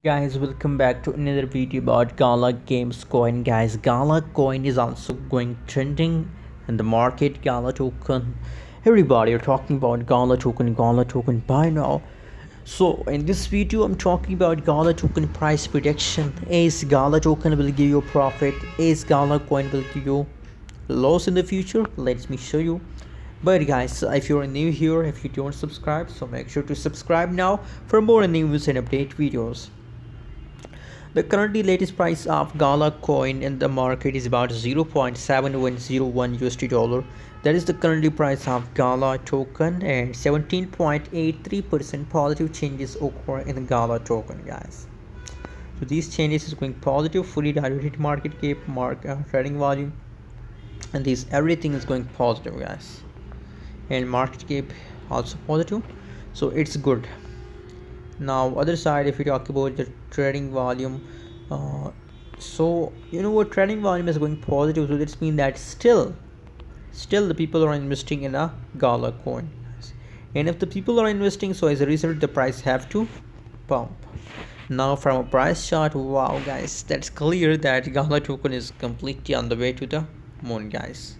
Guys, welcome back to another video about Gala Games coin. Guys, Gala coin is also going trending in the market. Gala token, everybody are talking about Gala token buy now. So in this video I'm talking about Gala token price prediction. Is Gala token will give you profit? Is Gala coin will give you loss in the future? Let me show you. But guys, if you're new here, if you don't subscribe, so make sure to subscribe now for more news and update videos. The currently latest price of Gala coin in the market is about 0.7101 USD dollar. That is the currently price of Gala token, and 17.83% positive changes occur in the Gala token, guys. So these changes is going positive, fully diluted market cap, trading volume, and these everything is going positive, guys. And market cap also positive, so it's good. Now other side, if we talk about the trading volume, so you know what, trading volume is going positive, so this means that still the people are investing in a Gala coin, and if the people are investing, so as a result the price have to pump. Now from a price chart, wow guys, that's clear that Gala token is completely on the way to the moon, guys.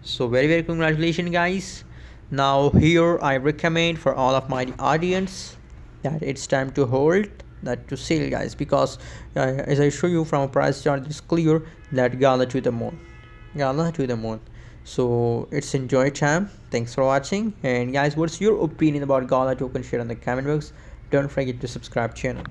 So very congratulations, guys. Now here I recommend for all of my audience that it's time to hold, not to sell, guys, because as I show you from a price chart, it's clear that Gala to the moon, so it's enjoy time. Thanks for watching, and guys, what's your opinion about Gala token? Share in the comment box. Don't forget to subscribe channel.